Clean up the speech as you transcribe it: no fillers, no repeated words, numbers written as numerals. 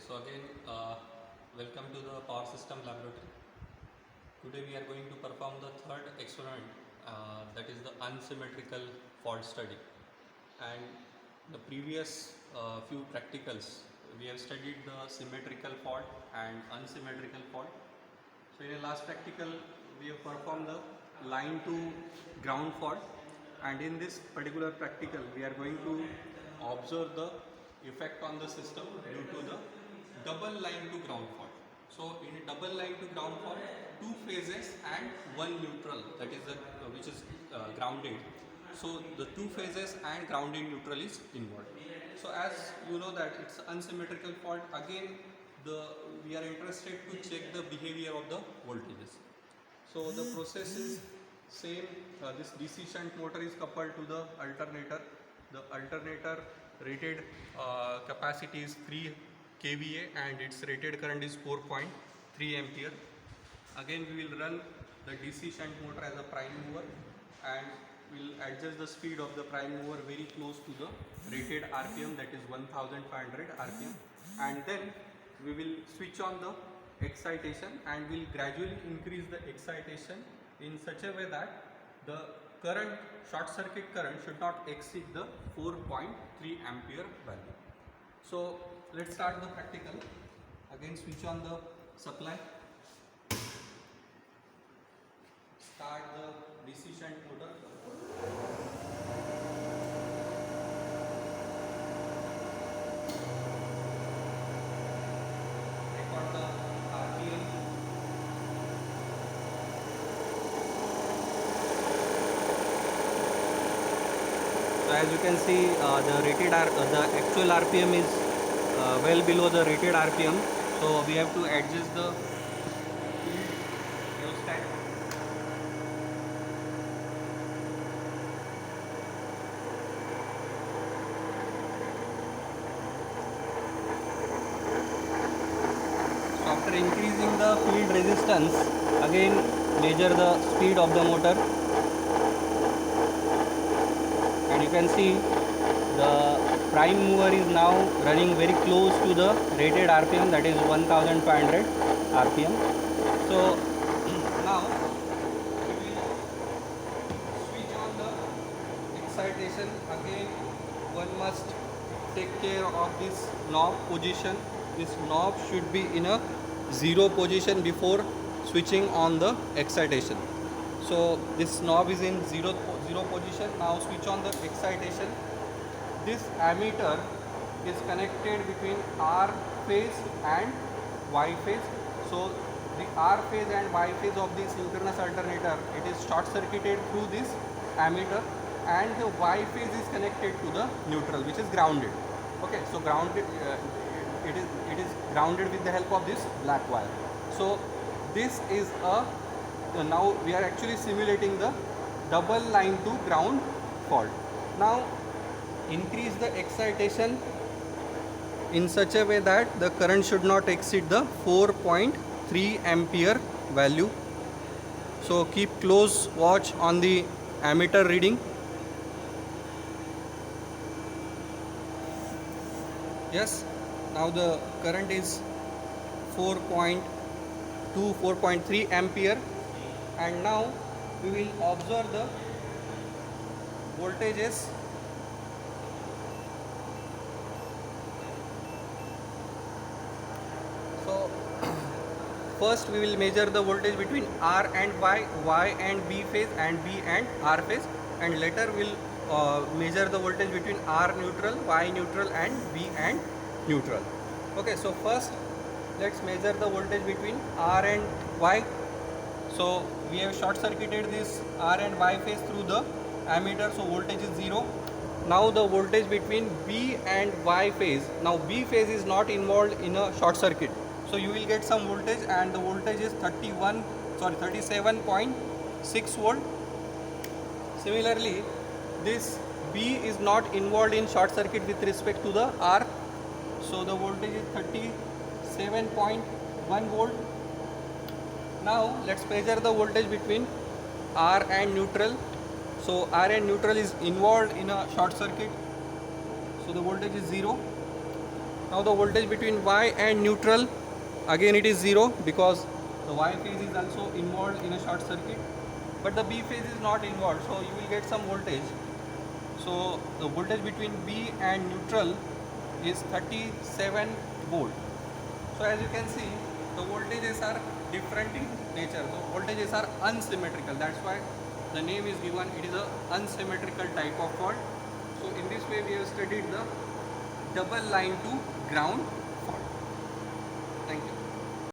So again, welcome to the Power System Laboratory. Today we are going to perform the third experiment, that is the unsymmetrical fault study. And the previous few practicals, we have studied the symmetrical fault and unsymmetrical fault. So in the last practical, we have performed the line to ground fault, and in this particular practical, we are going to observe the effect on the system due to the double line to ground fault. So in a double line to ground fault, two phases and one neutral, that is the which is grounded. So the two phases and grounded neutral is involved. So as you know that it's unsymmetrical fault, again we are interested to check the behavior of the voltages. So the process is same. This DC shunt motor is coupled to the alternator. The alternator rated capacity is 3 kVA and its rated current is 4.3 ampere. Again we will run the DC shunt motor as a prime mover, and will adjust the speed of the prime mover very close to the rated RPM, that is 1500 RPM, and then we will switch on the excitation and will gradually increase the excitation in such a way that the current, short circuit current, should not exceed the 4.3 ampere value. So let's start the practical. Again switch on the supply, start the DC shunt motor. Record the RPM. So as you can see, the actual RPM is well below the rated RPM. So we have to adjust the rheostat. So after increasing the field resistance, again measure the speed of the motor, and you can see the prime mover is now running very close to the rated RPM, that is 1500 RPM. So now we will switch on the excitation. Again one must take care of this knob position. This knob should be in a 0 position before switching on the excitation. So this knob is in 0 position. Now switch on the excitation. This ammeter is connected between R phase and Y phase. So the R phase and Y phase of this synchronous alternator, it is short circuited through this ammeter, and the Y phase is connected to the neutral, which is grounded. Okay, so grounded, it is grounded with the help of this black wire. So this is now we are actually simulating the double line to ground fault. Now increase the excitation in such a way that the current should not exceed the 4.3 ampere value. So keep close watch on the ammeter reading. Yes, now the current is 4.3 ampere, and now we will observe the voltages. So first we will measure the voltage between R and Y, Y and B phase, and B and R phase, and later we will measure the voltage between R neutral, Y neutral and B and neutral. Okay, so first let's measure the voltage between R and Y. So we have short circuited this R and Y phase through the ammeter, so voltage is 0. Now the voltage between B and Y phase, now B phase is not involved in a short circuit, so you will get some voltage, and the voltage is 37.6 volt. Similarly, this B is not involved in short circuit with respect to the R, so the voltage is 37.1 volt. Now let's measure the voltage between R and neutral. So R and neutral is involved in a short circuit, so the voltage is 0. Now the voltage between Y and neutral, again it is 0 because the Y phase is also involved in a short circuit, but the B phase is not involved, so you will get some voltage. So the voltage between B and neutral is 37 volt. So as you can see, the voltages are different in nature. So voltages are unsymmetrical. That's why the name is given. It is a unsymmetrical type of fault. So in this way we have studied the double line to ground